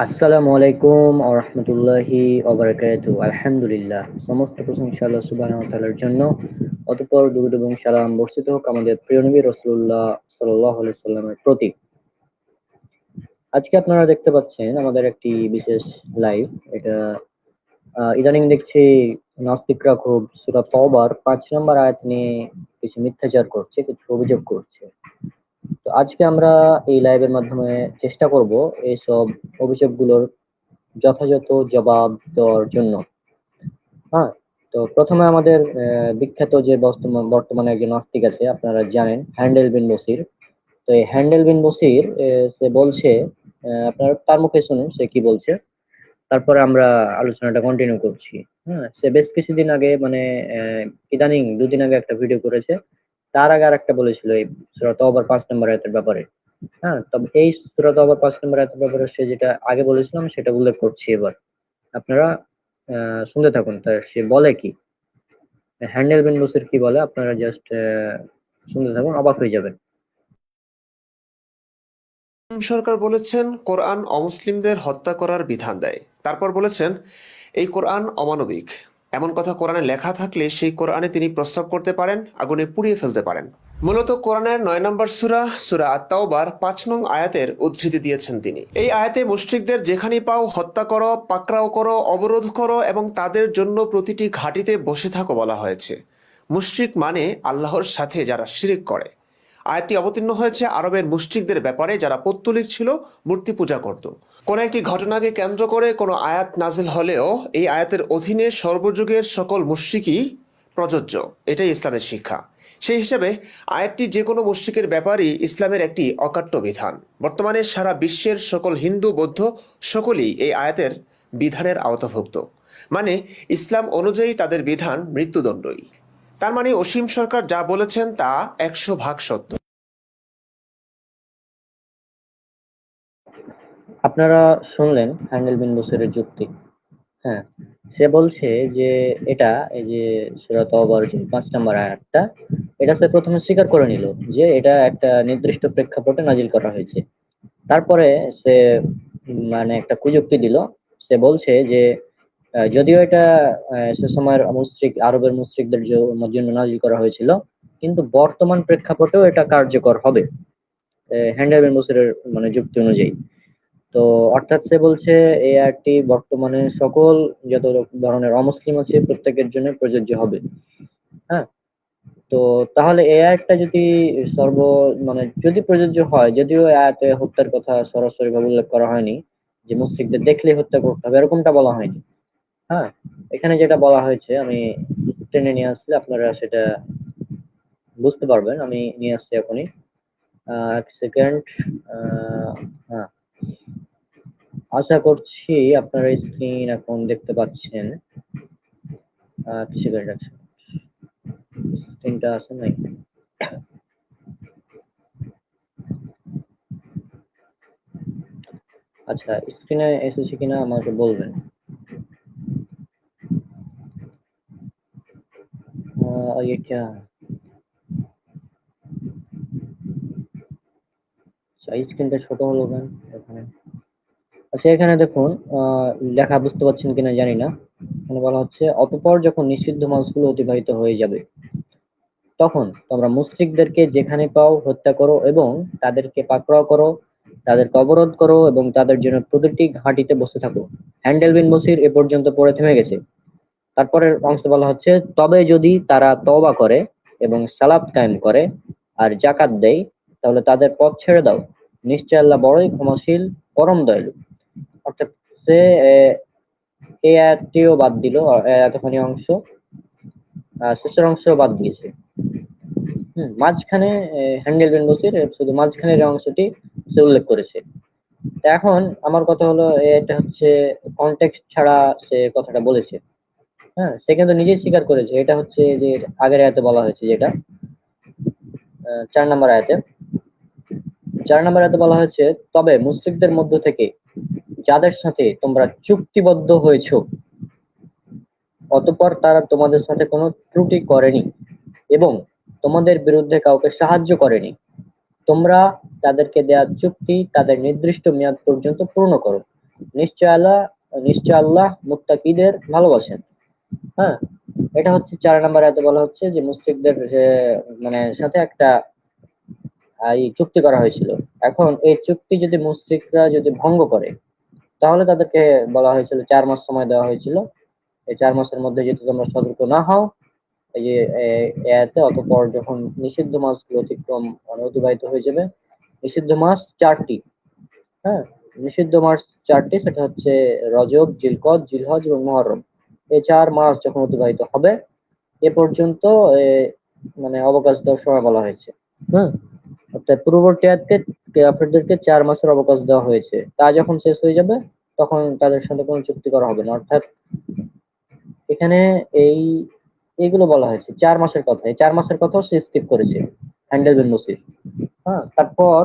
আসসালামু আলাইকুম ওয়া রাহমাতুল্লাহি ওয়া বারাকাতুহু। আলহামদুলিল্লাহ। সমস্ত প্রশংসা আল্লাহ সুবহানাহু ওয়া তাআলার জন্য। অতঃপর দুরূদ এবং সালাম বর্ষিত হোক আমাদের প্রিয় নবী রাসূলুল্লাহ সাল্লাল্লাহু আলাইহি সাল্লামের প্রতি। আজকে আপনারা দেখতে পাচ্ছেন আমাদের একটি বিশেষ লাইভ। এটা ইদানিং দেখছি নাস্তিকরা খুব সূরা তওবার ৫ নম্বর আয়াত নিয়ে কিছু মিথ্যাচার করছে, কিছু অভিযোগ করছে। তো আজকে আমরা এই লাইভের মাধ্যমে চেষ্টা করব এইসব অভিযোগগুলোর যথাযথ জবাব দেওয়ার জন্য। হ্যাঁ, তো প্রথমে আমাদের বিখ্যাত যে বর্তমানে একজন নাস্তিক আছে, আপনারা জানেন, হ্যান্ডেল বিন বসির। তো এই হ্যান্ডেল বিন বসির সে বলছে, আপনারা তার মুখে শুনুন সে কি বলছে, তারপরে আমরা আলোচনাটা কন্টিনিউ করছি। হ্যাঁ, সে বেশ কিছুদিন আগে মানে ইদানিং ২ দিন আগে একটা ভিডিও করেছে। তার আগে আরেকটা বলেছিল এই সূরা তওবার ৫ নম্বর আয়াতের ব্যাপারে। হ্যাঁ, তবে এই সূরা তওবার ৫ নম্বর আয়াতের ব্যাপারে সে যেটা আগে বলেছিলাম সেটা উল্লেখ করছি এবার। আপনারা শুনতে থাকুন তা সে বলে কি, হ্যান্ডেল বিন বসির কি বলে, আপনারা জাস্ট শুনতে থাকুন, অবাক হয়ে যাবেন। সরকার বলেছেন কোরআন অমুসলিমদের হত্যা করার বিধান দেয়। তারপর বলেছেন এই কোরআন অমানবিক। এমন কথা কোরআনে লেখা থাকলে সেই কোরআনে তিনি প্রস্তাব করতে পারেন, আগুনে পুড়িয়ে ফেলতে পারেন। মূলত কোরআনের ৯ নম্বর সূরা সূরা আত-তাওবার ৫ নং আয়াতের উদ্ধৃতি দিয়েছেন তিনি। এই আয়াতে মুশরিকদের যেখানেই পাও হত্যা করো, পাকড়াও করো, অবরোধ করো এবং তাদের জন্য প্রতিটি ঘাঁটিতে বসে থাকো বলা হয়েছে। মুশরিক মানে আল্লাহর সাথে যারা শিরিক করে। আয়াতটি অবতীর্ণ হয়েছে আরবের মুশরিকদের ব্যাপারে যারা পৌত্তলিক ছিল, মূর্তি পূজা করত। কোনো একটি ঘটনাকে কেন্দ্র করে কোনো আয়াত নাজিল হলেও এই আয়াতের অধীনে সর্বযুগের সকল মুশরিকই প্রযোজ্য। এটাই ইসলামের শিক্ষা। সেই হিসেবে আয়াতটি যে কোনো মুশরিকের ব্যাপারই ইসলামের একটি অকাট্য বিধান। বর্তমানে সারা বিশ্বের সকল হিন্দু বৌদ্ধ সকলেই এই আয়াতের বিধানের আওতাভুক্ত। মানে ইসলাম অনুযায়ী তাদের বিধান মৃত্যুদণ্ডই। তার মানে অসীম সরকার যা বলেছেন তা ১০০% সত্য। আপনারা শুনলেন হ্যান্ডেল বিন বসিরের যুক্তি। হ্যাঁ, সে বলছে যে এটা এই যে সূরা তওবার যে ৫ নম্বর আয়াতটা, এটা সে প্রথমে স্বীকার করে নিল যে এটা একটা নির্দিষ্ট প্রেক্ষাপটে নাজিল করা হয়েছে। তারপরে সে মানে একটা কুযুক্তি দিল। সে বলছে যে যদিও এটা সে সময়ের আরবের মুশরিকদের জন্য নাজিল করা হয়েছিল, কিন্তু বর্তমান প্রেক্ষাপটেও এটা কার্যকর হবে হ্যান্ডেল বিন বসিরের মানে যুক্তি অনুযায়ী। তো অর্থাৎ সে বলছে এই আয়াতটি বর্তমানে সকল যত ধরনের অমুসলিম আছে প্রত্যেকের জন্য প্রযোজ্য হবে। হ্যাঁ, তো তাহলে এই আয়াতটা যদি সর্ব মানে যদি প্রযোজ্য হয়, যদিও এই আয়াতে হত্যার কথা সরাসরি ভাবে উল্লেখ করা হয়নি যে মুশরিকদের দেখলেই হত্যা করতে হবে, এরকমটা বলা হয়নি। হ্যাঁ, এখানে যেটা বলা হয়েছে আমি স্ক্রিনে নিয়ে আসলে আপনারা সেটা বুঝতে পারবেন। আমি নিয়ে আসছি এখনই, এক সেকেন্ড। হ্যাঁ, আশা করছি আপনারা স্ক্রিন এখন দেখতে পাচ্ছেন। এক সেকেন্ড, স্ক্রিনটা আছে নাই? আচ্ছা, স্ক্রিনে এসেছে কিনা আমাকে বলবেন। ये क्या है? আচ্ছা, স্ক্রিনটা ছোট হলো কেন এখানে? আচ্ছা, এখানে দেখুন, লেখা বুঝতে পারছেন কিনা জানি না। এখানে বলা হচ্ছে, অতঃপর যখন নিষিদ্ধ মাসগুলো অতিবাহিত হয়ে যাবে তখন তোমরা মুশরিকদেরকে যেখানে পাও হত্যা করো এবং তাদেরকে পাকড়াও করো, তাদেরকে অবরোধ করো এবং তাদের জন্য প্রতিটি ঘাঁটিতে বসে থাকো। হ্যান্ডেল বিন বসির এ পর্যন্ত পড়ে থেমে গেছে। তারপরের অংশে বলা হচ্ছে, তবে যদি তারা তওবা করে এবং সালাত কায়েম করে আর জাকাত দেয় তাহলে তাদের পথ ছেড়ে দাও। নিশ্চয় আল্লাহ বড়ই ক্ষমাশীল, পরম দয়ালু। অর্থাৎ সে এই আয়াতটিও বাদ দিল, এতখানি অংশ, শেষের অংশ বাদ দিয়েছে। মাঝখানে হ্যান্ডেল বিন বসির শুধু মাঝখানের এই অংশটি সে উল্লেখ করেছে। তা এখন আমার কথা হলো, এটা হচ্ছে কনটেক্সট ছাড়া সে কথাটা বলেছে। হ্যাঁ, সে কিন্তু নিজেই স্বীকার করেছে এটা হচ্ছে যে আগের আয়াতে বলা হয়েছে, যেটা ৪ নম্বর আয়াতে। ৪ নম্বর আয়াতে বলা হয়েছে, তবে মুশরিকদের মধ্য থেকে যাদের সাথে তোমরা চুক্তিবদ্ধ হয়েছো অতঃপর তারা তোমাদের সাথে কোনো ত্রুটি করেনি এবং তোমাদের বিরুদ্ধে কাউকে সাহায্য করেনি, তোমরা তাদেরকে দেয়া চুক্তি তাদের নির্দিষ্ট মেয়াদ পর্যন্ত পূর্ণ করো। নিশ্চয় আল্লাহ নিশ্চয় আল্লাহ মুত্তাকিদের ভালোবাসেন। হ্যাঁ, এটা হচ্ছে 4 নম্বর আয়াতে বলা হচ্ছে যে মুশরিকদের যে মানে সাথে একটা এই চুক্তি করা হয়েছিল। এখন এই চুক্তি যদি মুশরিকরা যদি ভঙ্গ করে, তাহলে তাদেরকে বলা হয়েছিল 4 মাস সময় দেওয়া হয়েছিল। এই 4 মাসের মধ্যে যদি তোমরা সতর্ক না হও, এই যে এতে অতঃপর যখন নিষিদ্ধ মাসগুলো অতিক্রম মানে অতিবাহিত হয়ে যাবে। নিষিদ্ধ মাস 4টি। হ্যাঁ, নিষিদ্ধ মাস 4টি, সেটা হচ্ছে রজব, জিলকদ, জিলহজ এবং মুহররম। এই 4 মাস যখন অতিবাহিত হবে, এ পর্যন্ত এ, মানে অবকাশ দেওয়ার সময় বলা হয়েছে। হ্যাঁ, অর্থাৎ পূর্ববর্তী আয়াতে কাফেরদেরকে 4 মাসের অবকাশ দেওয়া হয়েছে, তা যখন শেষ হয়ে যাবে তখন তাদের সাথে কোনো চুক্তি করা হবে না। অর্থাৎ এখানে এই এইগুলো বলা হয়েছে 4 মাসের কথা, এই 4 মাসের কথাও সে স্কিপ করেছে হ্যান্ডেল বিন মুসির। হ্যাঁ, তারপর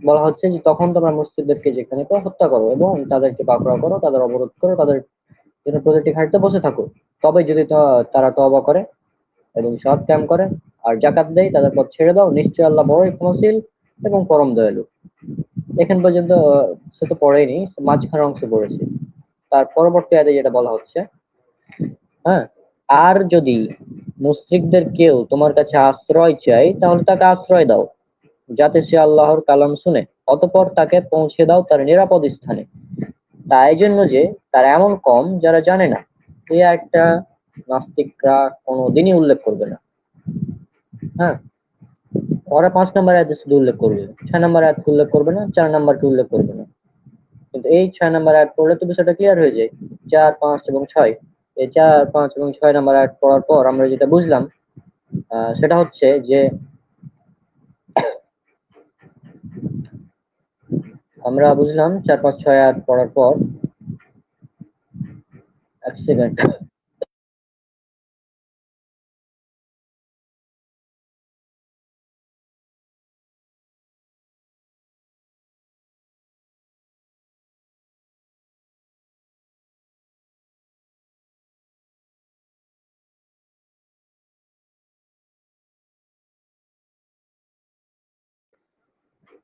বলা হচ্ছে যে তখন তোমরা মসজিদদেরকে যেখানে পাও হত্যা করো এবং তাদেরকে পাকড়াও করো, তাদের অবরোধ করো, তাদের জন্য প্রতিটি ঘাটিতে বসে থাকো। তবে যদি তারা তওবা করে এবং সৎ কাম করে আর জাকাত দেয়, তাদের পথ ছেড়ে দাও, নিশ্চয় আল্লাহ বড়ই ক্ষমাশীল এবং পরম দয়ালু। এখান পর্যন্ত সে তো পড়েনি, মাঝখানের অংশ পড়েছে। তার পরবর্তী আয়াতে যেটা বলা হচ্ছে, হ্যাঁ, আর যদি মুশরিকদের কেউ তোমার কাছে আশ্রয় চায় তাহলে তাকে আশ্রয় দাও, যাতে সে আল্লাহর কালাম শুনে, অতঃপর তাকে পৌঁছে দাও তার নিরাপদ স্থানে। তাই জন্য যে তারা এমন কম যারা জানে না। এই একটা নাস্তিকরা কোনোদিনই উল্লেখ করবে না। হ্যাঁ, ওরা 5 নম্বর আয়াতে শুধু উল্লেখ করবে, 6 নম্বর আয়াত উল্লেখ করবে না, 4 নম্বরকে উল্লেখ করবে না। কিন্তু এই 6 নম্বর আয়াত পড়লে তো বিষয়টা ক্লিয়ার হয়ে যায়। 4, 5 এবং 6, এই 4, 5 এবং 6 নম্বর আয়াত পড়ার পর আমরা যেটা বুঝলাম, সেটা হচ্ছে যে আমরা বুঝলাম 4, 5, 6 আয়াত পড়ার পর, এক সেকেন্ড।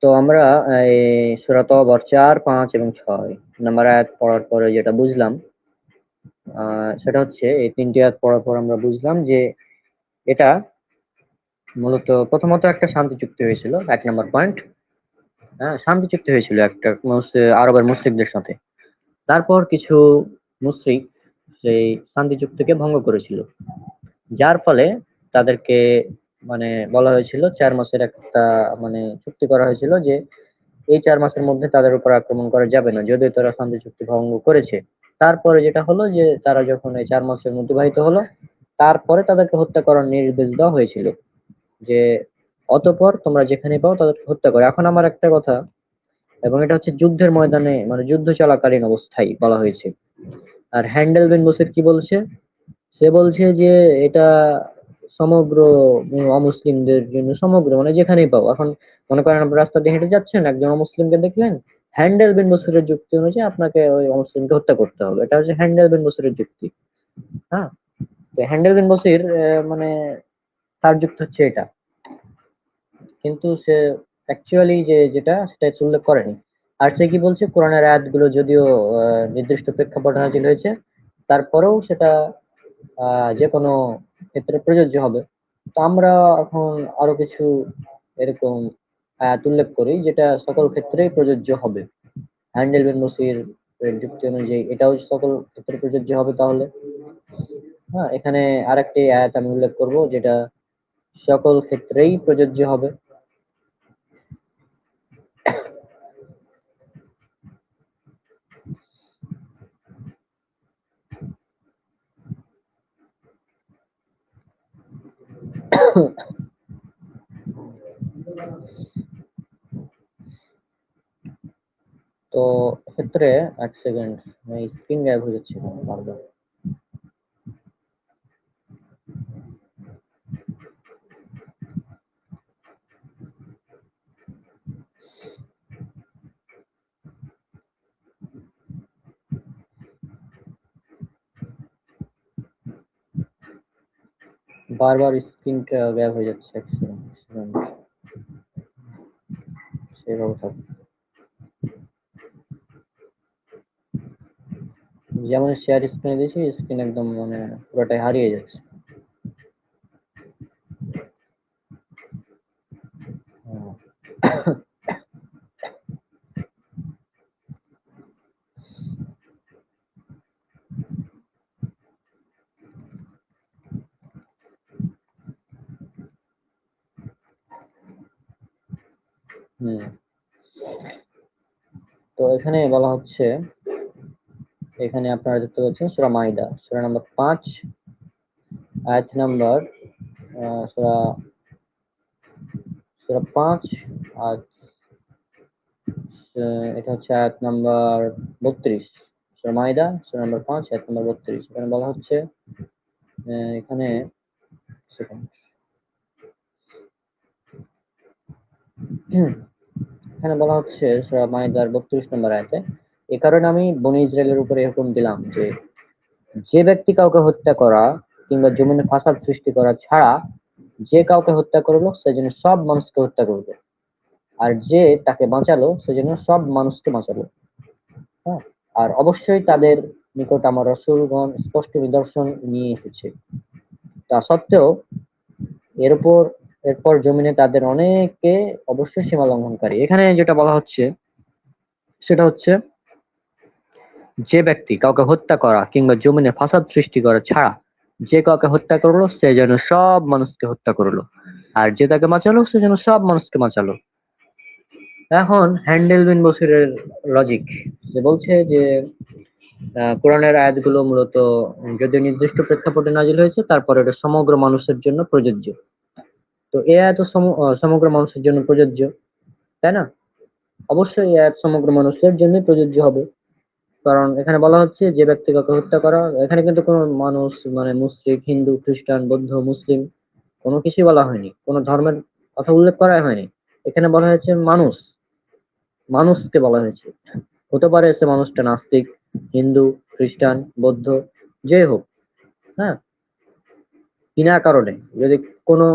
তো আমরা এই সূরা তওবার 4, 5 এবং 6 নম্বর আয়াত পড়ার পরে যেটা বুঝলাম, সেটা হচ্ছে এই 3টি আয়াত পড়ার পর আমরা বুঝলাম যে এটা মূলত প্রথমত একটা শান্তি চুক্তি হয়েছিল, 1 নম্বর পয়েন্ট। হ্যাঁ, শান্তি চুক্তি হয়েছিল একটা আরবের মুশরিকদের সাথে। তারপর কিছু মুশরিক সেই শান্তি চুক্তিকে ভঙ্গ করেছিল, যার ফলে তাদেরকে মানে বলা হয়েছিল 4 মাসের একটা মানে চুক্তি করা হয়েছিল যে এই 4 মাসের মধ্যে তাদের উপর আক্রমণ করা যাবে না, যদিও তারা শান্তি চুক্তি ভঙ্গ করেছে। তারপরে যেটা হলো যে তারা যখন এই 4 মাসের অতিবাহিত হলো, তারপরে তাদেরকে হত্যা করার নির্দেশ দেওয়া হয়েছিল যে অতঃপর তোমরা যেখানে পাও তাদেরকে হত্যা করো। এখন আমার একটা কথা, এবং এটা হচ্ছে যুদ্ধের ময়দানে মানে যুদ্ধ চলাকালীন অবস্থায় বলা হয়েছে। আর হ্যান্ডেল বিন বসির কি বলছে? সে বলছে যে এটা সমগ্র অমুসলিমদের জন্য, সমগ্র মানে যেখানেই পাও। এখন মনে করেন আপনি রাস্তা দিয়ে হেঁটে যাচ্ছেন, একজন অমুসলিমকে দেখলেন, হ্যান্ডেল বিন বসিরের যুক্তি অনুযায়ী আপনাকে ওই অমুসলিমকে হত্যা করতে হবে। এটা হচ্ছে হ্যান্ডেল বিন বসিরের যুক্তি। হ্যাঁ, তো হ্যান্ডেল বিন বসির মানে তার যুক্তি হচ্ছে এটা, কিন্তু সে অ্যাকচুয়ালি যেটা সেটা উল্লেখ করেনি। আর সে কি বলছে, কোরআনের আয়াতগুলো যদিও নির্দিষ্ট প্রেক্ষাপটে নাযিল হয়েছে, তারপরেও সেটা যে কোনো ক্ষেত্রে প্রযোজ্য হবে। তো আমরা এখন আরো কিছু এরকম আয়াত উল্লেখ করি যেটা সকল ক্ষেত্রেই প্রযোজ্য হবে। হ্যান্ডেল বিন বসির এর যুক্তি অনুযায়ী এটাও সকল ক্ষেত্রে প্রযোজ্য হবে তাহলে। হ্যাঁ, এখানে আরেকটি আয়াত আমি উল্লেখ করব যেটা সকল ক্ষেত্রেই প্রযোজ্য হবে। তো এক্ষেত্রে এক সেকেন্ড, স্ক্রিন গায়েব হয়ে যাচ্ছে কেন বারবার? বারবার স্ক্রিনটা গায়েব হয়ে যাচ্ছে, এক সেকেন্ড, সেভাবে থাক। যেমন শেয়ার স্ক্রিনে দিয়েছি, স্ক্রিন একদম মানে পুরোটাই হারিয়ে যাচ্ছে। হুম, তো এখানে বলা হচ্ছে, এখানে আপনারা দেখতে পাচ্ছেন সূরা মাইদা সূরা নাম্বার 5 আয়াত নাম্বার সূরা সূরা 5 আর এটা হচ্ছে আয়াত নাম্বার 32। সূরা মাইদা সূরা নাম্বার 5 আয়াত নাম্বার 32। এখানে বলা হচ্ছে এখানে second, এখানে বলা হচ্ছে সূরা মাইদার 32 নম্বর আয়াতে, এ কারণে আমি বনী ইসরায়েলের উপরে হুকুম দিলাম যে যে ব্যক্তি কাউকে হত্যা করা কিংবা জমিনে ফাসাদ সৃষ্টি করা ছাড়া যে কাউকে হত্যা করলো সে যেন সব মানুষকে হত্যা করবে, আর যে তাকে বাঁচালো সে যেন সব মানুষকে বাঁচালো। হ্যাঁ, আর অবশ্যই তাদের নিকট আমার রাসূলগণ স্পষ্ট নিদর্শন নিয়ে এসেছে, তা সত্ত্বেও এরপর এরপর জমিনে তাদের অনেকে অবশ্যই সীমা লঙ্ঘনকারী। এখানে যেটা বলা হচ্ছে সেটা হচ্ছে যে ব্যক্তি কাউকে হত্যা করা কিংবা জমিনে ফাসাদ সৃষ্টি করা ছাড়া যে কাউকে হত্যা করলো সে যেন সব মানুষকে হত্যা করলো, আর যে তাকে বাঁচালো সে যেন সব মানুষকে বাঁচালো। এখন হ্যান্ডেল বিন বসিরের লজিক, যে বলছে যে কোরআনের আয়াতগুলো মূলত যদি নির্দিষ্ট প্রেক্ষাপটে নাজিল হয়েছে তারপর এটা সমগ্র মানুষের জন্য প্রযোজ্য। তো এই আয়াত সমগ্র মানুষের জন্য প্রযোজ্য, তাই না? অবশ্যই এই আয়াত সমগ্র মানুষের জন্যই প্রযোজ্য হবে, কারণ এখানে বলা হচ্ছে যে ব্যক্তি কাউকে হত্যা করা, এখানে কিন্তু কোনো মানুষ মানে মুশরিক, হিন্দু, খ্রিস্টান, বৌদ্ধ, মুসলিম কোনো কিছুই বলা হয়নি, কোনো ধর্মের কথা উল্লেখ করা হয়নি। এখানে বলা হয়েছে মানুষ, মানুষকে বলা হয়েছে। হতে পারে সে মানুষটা নাস্তিক, হিন্দু, খ্রিস্টান, বৌদ্ধ, যে হোক। হ্যাঁ, বিনা কারণে যদি কোনো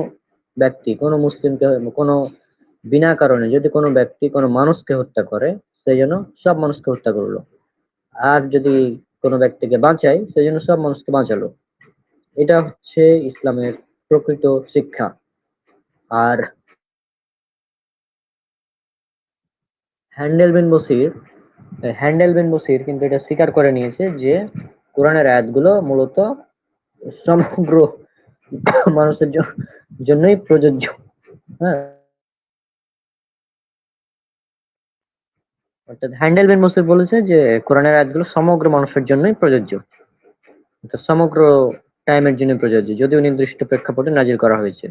ব্যক্তি কোনো মুসলিমকে, কোনো বিনা কারণে যদি কোনো ব্যক্তি কোনো মানুষকে হত্যা করে সেই জন্য সব মানুষকে হত্যা করলো, আর যদি কোনো ব্যক্তিকে বাঁচায় সেই জন্য সব মানুষকে বাঁচালো। এটা হচ্ছে ইসলামের প্রকৃত শিক্ষা। আর হ্যান্ডেল বিন বসির হ্যান্ডেল বিন বসির কিন্তু এটা স্বীকার করে নিয়েছে যে কোরআনের আয়াতগুলো মূলত সমগ্র মানুষের জন্যই প্রযোজ্য। হ্যাঁ, অর্থাৎ হ্যান্ডেল বিন বসির বলেছে যে কোরআনের আয়াতগুলো সমগ্র মানুষের জন্যই প্রযোজ্য, অর্থাৎ সমগ্র টাইমের জন্য প্রযোজ্য, যদিও নির্দিষ্ট প্রেক্ষাপটে নাজিল করা হয়েছে।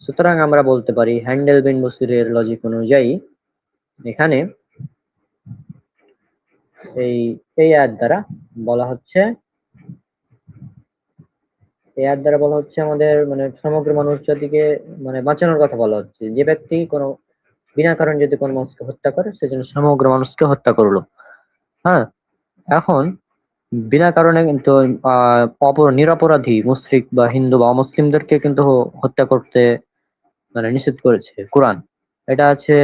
সুতরাং আমরা বলতে পারি হ্যান্ডেল বিন বসিরের লজিক অনুযায়ী এখানে এই এই আয়াত দ্বারা বলা হচ্ছে, এই আয়াত দ্বারা বলা হচ্ছে আমাদের মানে সমগ্র মানুষ জাতিকে মানে বাঁচানোর কথা বলা হচ্ছে। যে ব্যক্তি কোনো বিনা কারণ যদি কোনো মানুষকে হত্যা করে সেজন্য সমগ্র মানুষকে হত্যা করলো। হ্যাঁ, এখন বিনা কারণে কিন্তু অপর নিরপরাধী মুশরিক বা হিন্দু বা অমুসলিমদেরকে কিন্তু হত্যা করতে মানে নিষেধ করেছে কোরআন। এটা আছে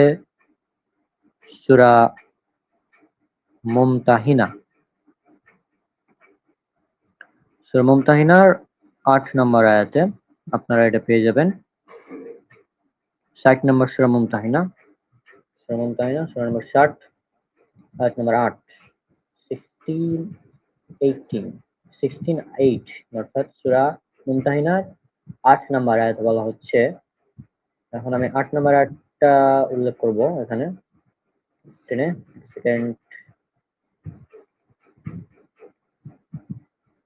সূরা মুমতাহিনা, সূরা মুমতাহিনার 8 নম্বর আয়াতে আপনারা এটা পেয়ে যাবেন। 60 নম্বর সূরা মুমতাহিনা, সূরা মুমতাহিনা সূরা নম্বর 60 আয়াত নম্বর 8, 16, 18, 16, 8, অর্থাৎ সূরা মুমতাহিনার 8 নম্বর আয়াত বলা হচ্ছে। এখন আমি 8 নম্বর আয়াতটা উল্লেখ করব এখানে স্ক্রিনে। সেকেন্ড,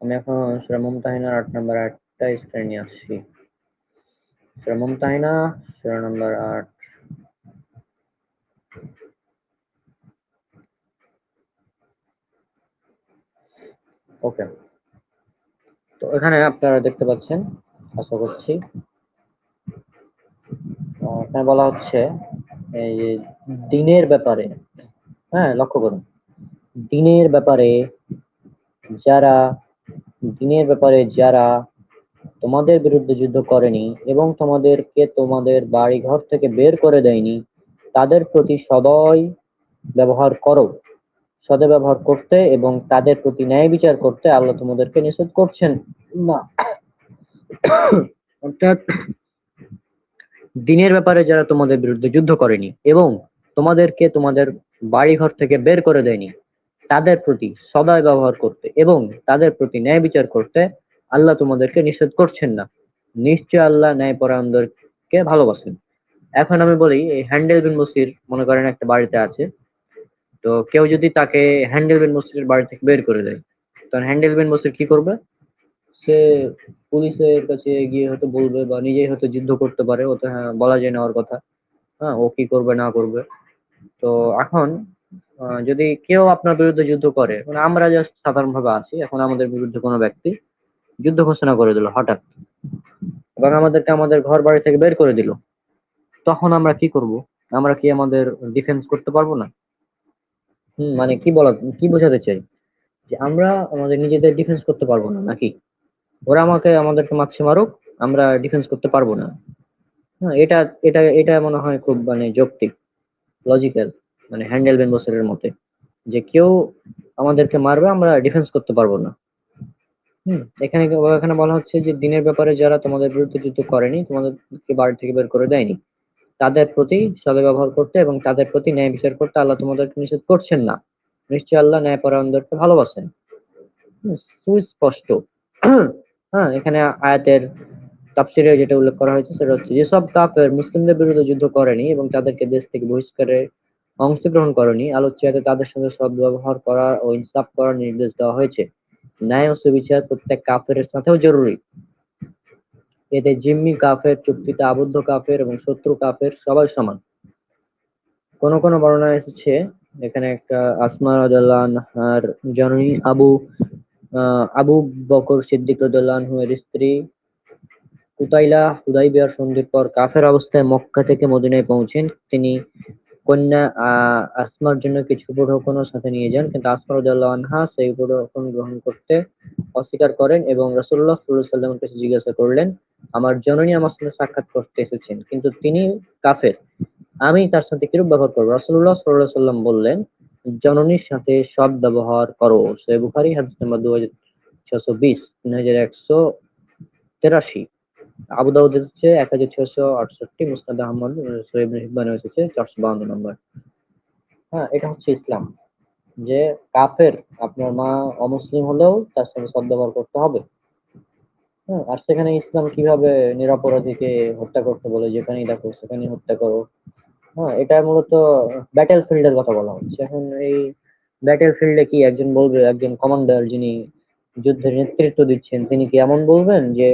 আমি এখন সূরা মুমতাহিনার 8 নম্বর আয়াতটা স্ক্রিনে নিয়ে আসছি। সূরা মুমতাহিনা সূরা নম্বর 8। ওকে, তো এখানে আপনারা দেখতে পাচ্ছেন, আশা করছি এখানে বলা হচ্ছে এই যে দিনের ব্যাপারে, হ্যাঁ লক্ষ্য করুন, দিনের ব্যাপারে যারা দিনের ব্যাপারে যারা তোমাদের বিরুদ্ধে যুদ্ধ করেনি এবং তোমাদেরকে তোমাদের বাড়ি ঘর থেকে বের করে দেয়নি তাদের প্রতি সদয় ব্যবহার করো, সদ্ব্যবহার করতে এবং তাদের প্রতি ন্যায় বিচার করতে আল্লাহ তোমাদেরকে নিষেধ করছেন না। অর্থাৎ দিনের ব্যাপারে যারা তোমাদের বিরুদ্ধে যুদ্ধ করেনি এবং তোমাদেরকে তোমাদের বাড়িঘর থেকে বের করে দেয়নি, তাদের প্রতি সদয় ব্যবহার করতে এবং তাদের প্রতি ন্যায় বিচার করতে আল্লাহ তোমাদেরকে নিষেধ করছেন না। নিশ্চয় আল্লাহ ন্যায়পরায়ণদেরকে ভালোবাসেন। এখন আমি বলি, এই হ্যান্ডেল বিন বসির মনে করেন একটা বাড়িতে আছে, তো কেউ যদি তাকে হ্যান্ডেল বিন বসির বাড়ি থেকে বের করে দেয়, তখন হ্যান্ডেল বিন বসির কি করবে? সে পুলিশের কাছে গিয়ে হয়তো বলবে বা নিজেই হয়তো যুদ্ধ করতে পারে, ও তো হ্যাঁ বলা যায় না ওর কথা। হ্যাঁ, ও কি করবে না করবে। তো এখন যদি কেউ আপনার বিরুদ্ধে যুদ্ধ করে, মানে আমরা জাস্ট সাধারণ ভাবে আছি, এখন আমাদের বিরুদ্ধে কোনো ব্যক্তি যুদ্ধ ঘোষণা করে দিল হঠাৎ এবং আমাদেরকে আমাদের ঘর বাড়ি থেকে বের করে দিল, তখন আমরা কি করব? আমরা কি আমাদের ডিফেন্স করতে পারবো না? মানে কি বোঝাতে চাই? যে আমরা আমাদের নিজেদের ডিফেন্স করতে পারবো না নাকি? ওরা আমাদেরকে মারছে মারুক, আমরা ডিফেন্স করতে পারবো না? হ্যাঁ, এটা এটা এটা মনে হয় খুব মানে যৌক্তিক, লজিক্যাল, মানে হ্যান্ডেল বেন বসরের মতে, যে কেউ আমাদেরকে মারবে, আমরা ডিফেন্স করতে পারবো না। এখানে এখানে বলা হচ্ছে যে দিনের ব্যাপারে যারা তোমাদের বিরুদ্ধে যুদ্ধ করেনি, তোমাদেরকে বাড়ি থেকে বের করে দেয়নি, তাদের প্রতি সদ্ব্যবহার করতে এবং তাদের প্রতি ন্যায় বিচার করতে আল্লাহ তোমাদেরকে নিষেধ করছেন না। নিশ্চয় আল্লাহ ন্যায়পরায়ণদেরকে ভালোবাসেন। সুস্পষ্ট। হ্যাঁ, এখানে আয়াতের তাফসীরে যেটা উল্লেখ করা হয়েছে সেটা হচ্ছে, যেসব কাফের মুসলিমদের বিরুদ্ধে যুদ্ধ করেনি এবং তাদেরকে দেশ থেকে বহিষ্কারে অংশগ্রহণ করেনি, আলোচ্য আয়াতে তাদের সঙ্গে সদ্ব্যবহার করা ও ইনসাফ করার নির্দেশ দেওয়া হয়েছে। ন্যায় ও সুবিচার প্রত্যেক কাফেরের সাথেও জরুরি। এতে জিম্মি কাফের, চুক্তিতে আবদ্ধ কাফের এবং শত্রু কাফের সবাই সমান। কোন কোন বর্ণনায় এসেছে এখানে একটা আসমা রাদিয়াল্লাহু আনহার জননী আবু বকর সিদ্দিক রাদিয়াল্লাহু আনহু এর স্ত্রী কুতাইলা হুদাইবিয়ার সন্ধির পর কাফের অবস্থায় মক্কা থেকে মদিনায় পৌঁছেন। তিনি কন্যা আসমার জন্য কিছু উপঢৌকনও সাথে নিয়ে যান, কিন্তু আসমা রাদিয়াল্লাহু আনহা সেই উপঢৌকন গ্রহণ করতে অস্বীকার করেন এবং রাসূলুল্লাহ সাল্লাল্লাহু আলাইহি ওয়াসাল্লামের কাছে জিজ্ঞাসা করলেন, আমার জননী আমার সাথে সাক্ষাৎ করতে এসেছেন, কিন্তু তিনি কাফের, আমি তার সাথে কিরূপ ব্যবহার করবো? রাসূলুল্লাহ সাল্লাল্লাহু আলাইহি ওয়াসাল্লাম বললেন, জননীর সাথে সৎ ব্যবহার করো। সহিহ বুখারী হাদিস নাম্বার 2620, 3183। আবু দাউদ এসেছে 1668, মুসনাদ আহমদ, সহিহ ইবনে হিব্বানে এসেছে 452 নম্বর। হ্যাঁ, এটা হচ্ছে ইসলাম, যে কাফের আপনার মা অমুসলিম হলেও তার সাথে সদ্ব্যবহার করতে হবে। হ্যাঁ, আর সেখানে ইসলাম কিভাবে নিরপরাধীকে হত্যা করতে বলে, যেখানেই দেখো সেখানেই হত্যা করো। হ্যাঁ, এটা মূলত ব্যাটেল ফিল্ডের কথা বলা হচ্ছে। এখন এই ব্যাটেল ফিল্ডে কি একজন বলবে, একজন কমান্ডার যিনি যুদ্ধের নেতৃত্ব দিচ্ছেন, তিনি কি এমন বলবেন যে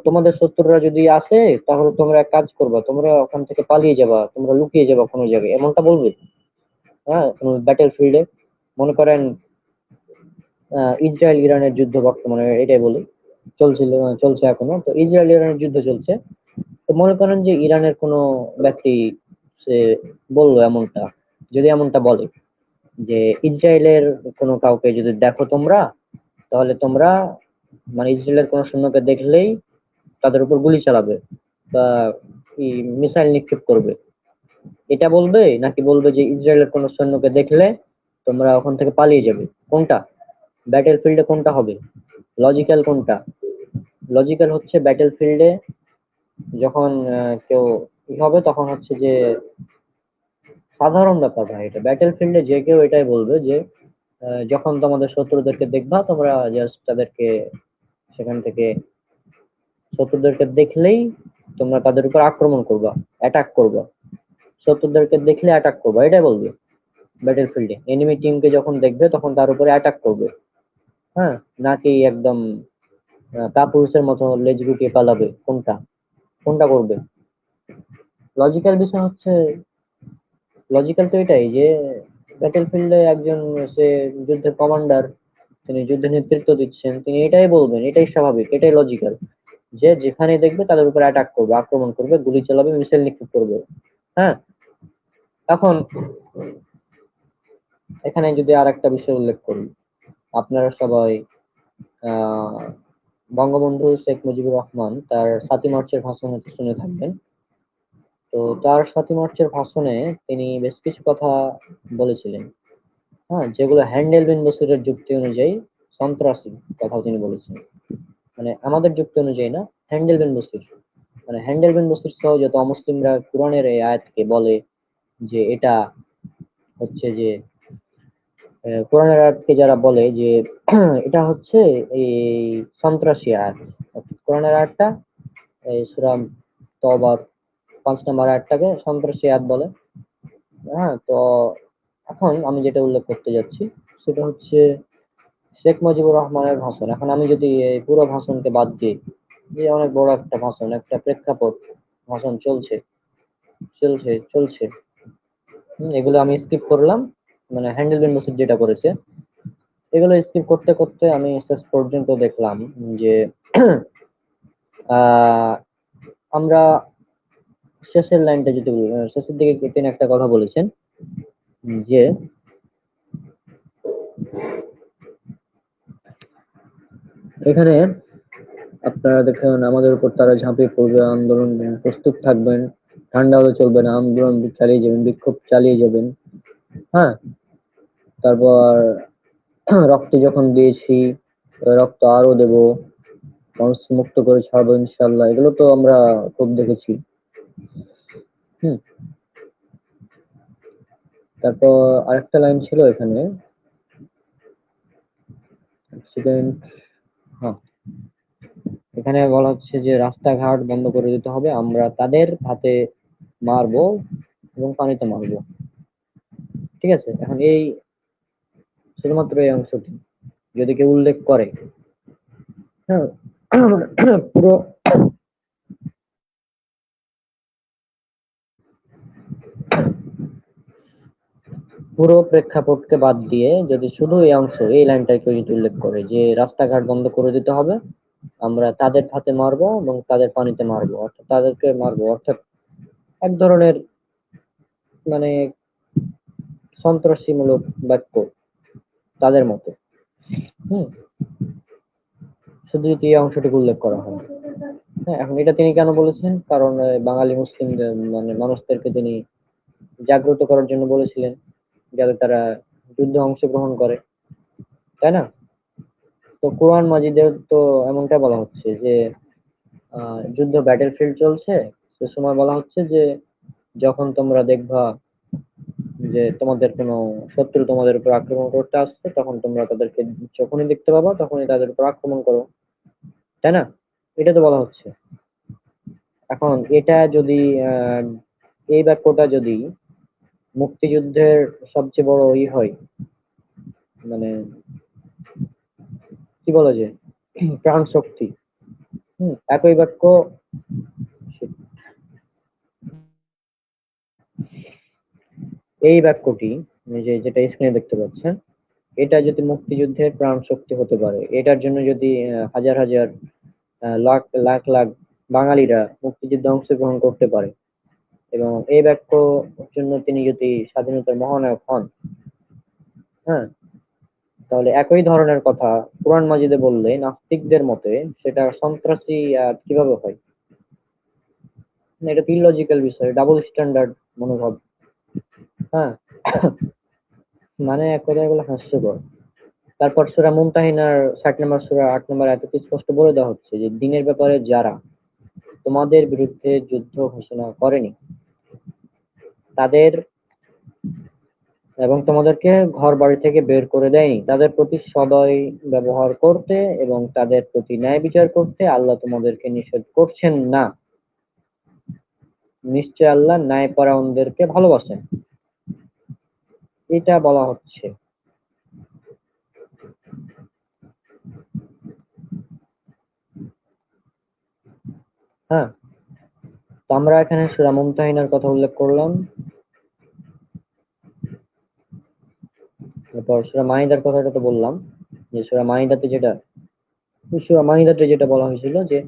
তোমাদের শত্রুরা যদি আসে তাহলে তোমরা এক কাজ করবা, তোমরা ওখান থেকে পালিয়ে যাবা, তোমরা লুকিয়ে যাবা কোনো জায়গায়, এমনটা বলবে? হ্যাঁ, ব্যাটেল ফিল্ডে মনে করেন ইসরায়েল ইরানের যুদ্ধ বর্তমানে, এটাই বলি, চলছিল, চলছে এখনো, তো ইসরায়েল ইরানের যুদ্ধ চলছে। তো মনে করেন যে ইরানের কোনো ব্যক্তি সে বললো এমনটা, যদি এমনটা বলে যে ইসরায়েলের কোনো কাউকে যদি দেখো তোমরা, তাহলে তোমরা মানে ইসরায়েলের কোনো সৈন্যকে দেখলেই তাদের উপর গুলি চালাবে বা মিসাইল নিক্ষেপ করবে, এটা বলবে? নাকি বলবে যে ইসরায়েলের কোনো সৈন্যকে দেখলে তোমরা ওখান থেকে পালিয়ে যাবে? কোনটা ব্যাটেল ফিল্ডে কোনটা হবে? লজিক্যাল কোনটা? লজিক্যাল হচ্ছে ব্যাটেল ফিল্ডে যখন কেউ ই হবে, তখন হচ্ছে যে সাধারণ ব্যাপার ভাই, এটা ব্যাটেল ফিল্ডে যে কেউ এটাই বলবে যে যখন তোমাদের শত্রুদেরকে দেখবা, তোমরা জাস্ট তাদেরকে সেখান থেকে, শত্রুদেরকে দেখলেই তোমরা তাদের উপর আক্রমণ করবা, অ্যাটাক করবা, শত্রুদেরকে দেখলে অ্যাটাক করবা, এটাই বলবে ব্যাটেল ফিল্ডে। এনিমি টিমকে যখন দেখবে তখন তার উপরে অ্যাটাক করবে। হ্যাঁ, নাকি একদম কাপুরুষের মতো লেজ গুটিয়ে পালাবে? কোনটা কোনটা করবে? লজিক্যাল বিষয় হচ্ছে, লজিক্যাল তো এটাই যে ব্যাটেল ফিল্ডে একজন, সে যুদ্ধের কমান্ডার, তিনি যুদ্ধে নেতৃত্ব দিচ্ছেন, তিনি এটাই বলবেন, এটাই স্বাভাবিক, এটাই লজিক্যাল, যে যেখানে দেখবে তাদের উপর অ্যাটাক করবে, আক্রমণ করবে, গুলি চালাবে, মিসাইল নিক্ষেপ করবে। হ্যাঁ, এখন এখানে যদি আর একটা বিষয় উল্লেখ করি, আপনারা সবাই আহ বঙ্গবন্ধু শেখ মুজিবুর রহমান তার ৭ই মার্চের ভাষণ হয়তো শুনে থাকবেন। তো তার ৭ই মার্চের ভাষণে তিনি বেশ কিছু কথা বলেছিলেন। হ্যাঁ, যেগুলো হ্যান্ডেল বিন বসিরের যুক্তি অনুযায়ী সন্ত্রাসী কথাও তিনি বলেছেন। মানে আমাদের যুক্তি অনুযায়ী না, হ্যান্ডেল বিন বসির, মানে হ্যান্ডেল বিন বসির সহ যত অমুসলিমরা কোরআনের এই আয়াতকে বলে যে এটা হচ্ছে যে কোরআনের আয়াতকে যারা বলে যে এটা হচ্ছে এই সন্ত্রাসী আয়াত, অর্থাৎ কোরআনের আয়াতটা এই সূরা তওবার ৫ নম্বর আয়াতটাকে সন্ত্রাসী আয়াত বলে। হ্যাঁ, তো এখন আমি যেটা উল্লেখ করতে যাচ্ছি সেটা হচ্ছে শেখ মুজিবুর রহমানের ভাষণ। এখন আমি যদি এই পুরো ভাষণকে বাদ দিই, যে অনেক বড় একটা ভাষণ, একটা প্রেক্ষাপট, ভাষণ চলছে চলছে চলছে, এগুলো আমি স্কিপ করলাম, মানে হ্যান্ডেল বিন বসির যেটা করেছে এগুলো স্কিপ করতে করতে আমি শেষ পর্যন্ত দেখলাম যে আহ আমরা শেষের লাইনটা যদি শেষের দিকে তিনি একটা কথা বলেছেন যে এখানে আপনারা দেখুন আমাদের উপর তারা ঝাঁপিয়ে পড়বে, আন্দোলন প্রস্তুত থাকবেন, ঠান্ডা হলে চলবে না, আন্দোলন চালিয়ে যাবেন, বিক্ষোভ চালিয়ে যাবেন। হ্যাঁ, তারপর রক্ত যখন দিয়েছি রক্ত আরো দেব, মানুষ মুক্ত করে ছাড়বো ইনশাল্লাহ, এগুলো তো আমরা খুব দেখেছি। হুম, তারপর আরেকটা লাইন ছিল এখানে, সেকেন্ড, হ্যাঁ, এখানে বলা হচ্ছে যে রাস্তাঘাট বন্ধ করে দিতে হবে, আমরা তাদের হাতে মারবো এবং পানিতে মারবো। ঠিক আছে, এখন এই শুধুমাত্র এই অংশটি যদি কেউ উল্লেখ করে, হ্যাঁ, পুরো পুরো প্রেক্ষাপটকে বাদ দিয়ে যদি শুধু এই অংশ, এই লাইনটা কেউ যদি উল্লেখ করে যে রাস্তাঘাট বন্ধ করে দিতে হবে, আমরা তাদের হাতে মারবো এবং তাদের পানিতে মারবো, অর্থাৎ তাদেরকে মারবো, অর্থাৎ এক ধরনের মানে সন্ত্রাসীমূলক বাক্য তাদের মতো। হুম, শুধু যদি এই অংশটুকু উল্লেখ করা হয়। হ্যাঁ, এখন এটা তিনি কেন বলেছেন? কারণ বাঙালি মুসলিমদের মানে মানুষদেরকে তিনি জাগ্রত করার জন্য বলেছিলেন, যাতে তারা যুদ্ধে অংশগ্রহণ করে, তাই না? তো কোরআন মাজিদে তো এমনটা বলা হচ্ছে যে যুদ্ধ ব্যাটেল ফিল্ড চলছে, সে সময় বলা হচ্ছে যে যখন তোমরা দেখবা যে তোমাদের কোনো শত্রু তোমাদের উপর আক্রমণ করতে আসছে, তখন তোমরা তাদেরকে যখনই দেখতে পাবা তখনই তাদের উপর আক্রমণ করো, তাই না? এটা তো বলা হচ্ছে। এখন এটা যদি আহ এই বাক্যটা যদি মুক্তিযুদ্ধের সবচেয়ে বড় হয়, মানে কি বলা যায়, প্রাণ শক্তি, একই বাক্য, এই বাক্যটি যেটা স্ক্রিনে দেখতে পাচ্ছেন, এটা যদি মুক্তিযুদ্ধের প্রাণ শক্তি হতে পারে, এটার জন্য যদি হাজার হাজার লাখ লাখ লাখ বাঙালিরা মুক্তিযুদ্ধে অংশগ্রহণ করতে পারে এবং এই বাক্য জন্য তিনি যদি স্বাধীনতার মহানায়ক হন, হ্যাঁ, তাহলে একই ধরনের কথা কোরআন মাজিদে বললে নাস্তিকদের মতে সেটা সন্ত্রাসী কিভাবে হয়? না, এটা তো ইলজিক্যাল বিষয়, ডাবল স্ট্যান্ডার্ড মনোভাব। হ্যাঁ, মানে এক কথায় এগুলো হাস্যকর। তারপর সূরা মুমতাহিনার ৬০ নম্বর সূরা ৮ নম্বর আয়াতে স্পষ্ট বলে দেওয়া হচ্ছে যে দিনের ব্যাপারে যারা তোমাদের বিরুদ্ধে যুদ্ধ ঘোষণা করেনি তাদের এবং তোমাদেরকে ঘর বাড়ি থেকে বের করে দেয়নি তাদের প্রতি সদয় ব্যবহার করতে এবং তাদের প্রতি ন্যায় বিচার করতে আল্লাহ তোমাদেরকে নিষেধ করছেন না। নিশ্চয় আল্লাহ ন্যায়পরায়ণদেরকে ভালোবাসেন, এটা বলা হচ্ছে। হ্যাঁ, তো আমরা এখানে সূরা মুমতাহিনার কথা উল্লেখ করলাম, তারপর সূরা মাইদার কথাটা তো বললাম, যে সূরা মাইদাতে যেটা বলা হয়েছিল যে